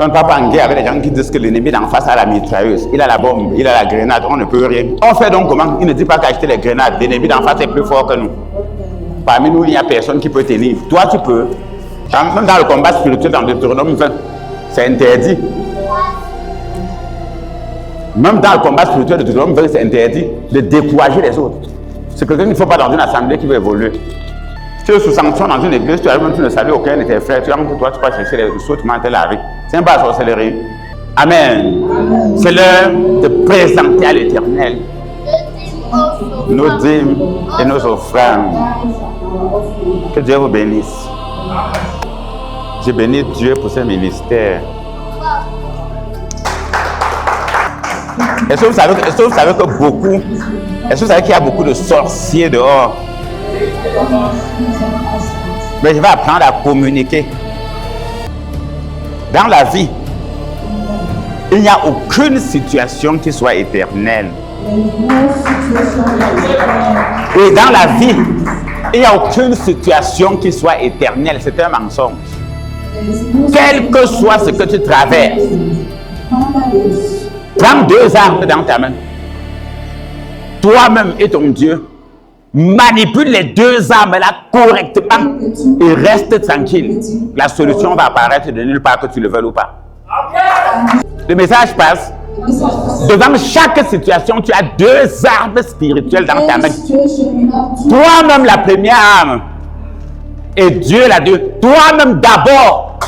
On ne parle pas en guerre avec les gens qui disent que l'ennemi d'en face a la mitrailleuse, il a la bombe, il a la grenade, on ne peut rien. On fait donc comment? Il ne dit pas qu'acheter les grenades, l'ennemi d'en face est plus fort que nous. Parmi nous, il n'y a personne qui peut tenir. Toi, tu peux. Même dans le combat spirituel, dans Deutéronome 20, c'est interdit. Même dans le combat spirituel de Deutéronome 20, c'est interdit de décourager les autres. C'est quelqu'un qu'il ne faut pas dans une assemblée qui veut évoluer. Tu es sous sanction dans une église, tu arrives même, tu ne salues aucun de tes frères, tu rentres toi, tu vas chercher les ressources, tu manges la vie. C'est un pas la sorcellerie. Amen. C'est l'heure de présenter à l'Éternel nos dîmes et nos offrandes. Que Dieu vous bénisse. Je bénis Dieu pour ce ministère. Est-ce que vous savez que beaucoup, est-ce que vous savez qu'il y a beaucoup de sorciers dehors? Mais je vais apprendre à communiquer. Dans la vie, il n'y a aucune situation qui soit éternelle. Et dans la vie, il n'y a aucune situation qui soit éternelle. C'est un mensonge. Quel que soit ce que tu traverses, prends 2 armes dans ta main. Toi-même et ton Dieu. Manipule les 2 armes-là correctement et reste tranquille. La solution va apparaître de nulle part, que tu le veuilles ou pas. Le message passe. Devant chaque situation, tu as 2 armes spirituelles dans ta main. Toi-même la première arme et Dieu la deuxième. Toi-même d'abord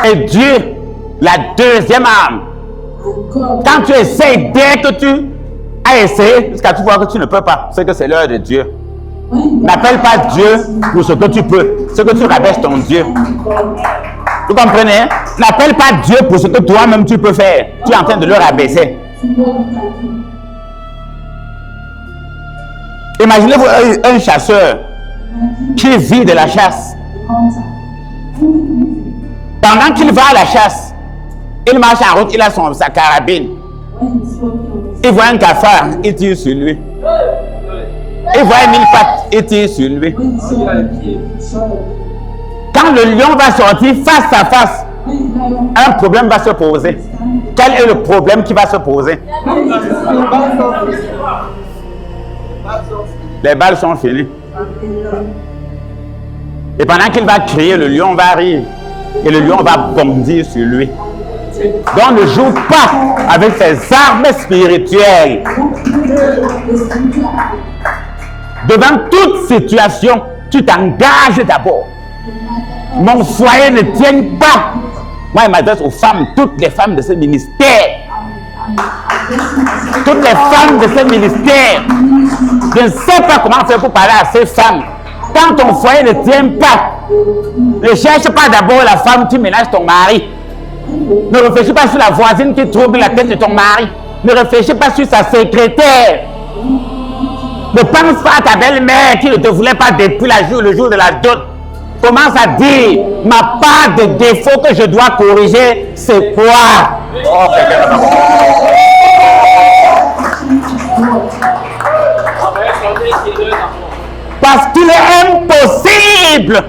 et Dieu la deuxième arme. Quand tu essaies, dès que tu as essayé, jusqu'à tu vois que tu ne peux pas, c'est que c'est l'heure de Dieu. N'appelle pas Dieu pour ce que tu peux, ce que tu rabaisses ton Dieu. Vous comprenez? N'appelle pas Dieu pour ce que toi-même tu peux faire. Tu es en train de le rabaisser. Imaginez-vous un chasseur qui vit de la chasse. Pendant qu'il va à la chasse, il marche en route, il a sa carabine. Il voit un cafard, il tire sur lui. Il voit 1000 pattes, il tire sur lui. Quand le lion va sortir face à face, un problème va se poser. Quel est le problème qui va se poser? Les balles sont finies. Et pendant qu'il va crier, le lion va rire. Et le lion va bondir sur lui. Donc ne joue pas avec ces armes spirituelles. Devant toute situation, tu t'engages d'abord. Mon foyer ne tient pas. Moi, je m'adresse aux femmes, toutes les femmes de ce ministère. Toutes les femmes de ce ministère. Je ne sais pas comment faire pour parler à ces femmes. Quand ton foyer ne tient pas, ne cherche pas d'abord la femme qui ménage ton mari. Ne réfléchis pas sur la voisine qui trouble la tête de ton mari. Ne réfléchis pas sur sa secrétaire. Ne pense pas à ta belle-mère qui ne te voulait pas depuis le jour de la dot. Commence à dire, ma part de défaut que je dois corriger, c'est quoi? Oh, parce qu'il est impossible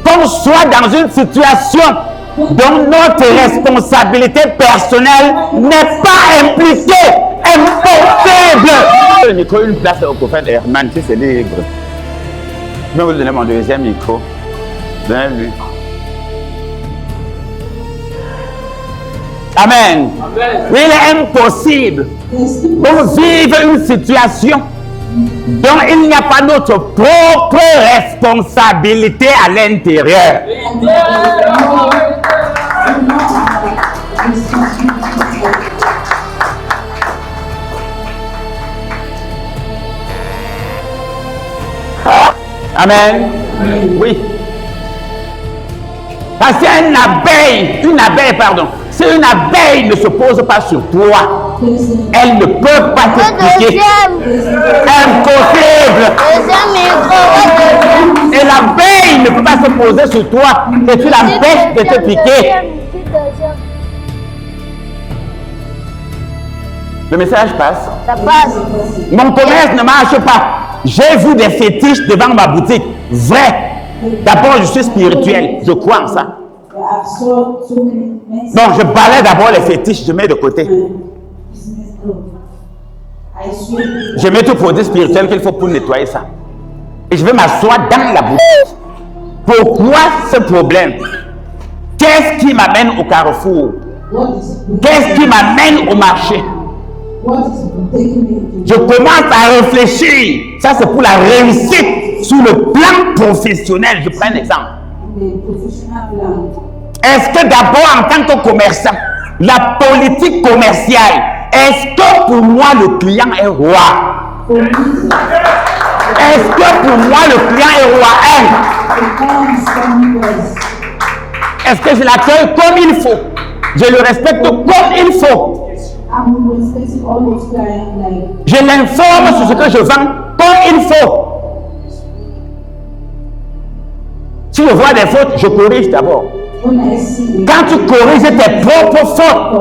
qu'on soit dans une situation dont notre responsabilité personnelle n'est pas impliquée. Impossible! Le micro, une place au prophète Herman qui se livre. Je vais vous donner mon deuxième micro. Donnez-lui. Amen. Oui, il est impossible qu'on vive une situation dont il n'y a pas notre propre responsabilité à l'intérieur. Amen. Oui. Parce qu'une abeille, si une abeille ne se pose pas sur toi, elle ne peut pas te piquer. Impossible. Et l'abeille ne peut pas se poser sur toi et tu l'empêches de te piquer. Le message passe. Ça passe. Mon commerce ne marche pas. J'ai vu des fétiches devant ma boutique. Vrai. D'abord, je suis spirituel. Je crois en ça. Donc, je balaie d'abord les fétiches, je mets de côté. Je mets tout produit spirituel qu'il faut pour nettoyer ça. Et je vais m'asseoir dans la boutique. Pourquoi ce problème? Qu'est-ce qui m'amène au carrefour? Qu'est-ce qui m'amène au marché? Je commence à réfléchir. Ça, c'est pour la réussite sur le plan professionnel. Je prends un exemple. Est-ce que d'abord, en tant que commerçant, la politique commerciale, est-ce que pour moi le client est roi? Est-ce que pour moi le client est roi? Est-ce que je l'accueille comme il faut? Je le respecte comme il faut. Je l'informe sur ce que je vends comme il faut. Si je vois des fautes, je corrige d'abord. Quand tu corriges tes propres fautes,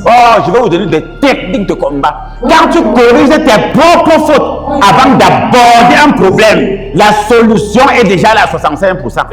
oh, je vais vous donner des techniques de combat. Quand tu corriges tes propres fautes, avant d'aborder un problème, la solution est déjà là à 65%.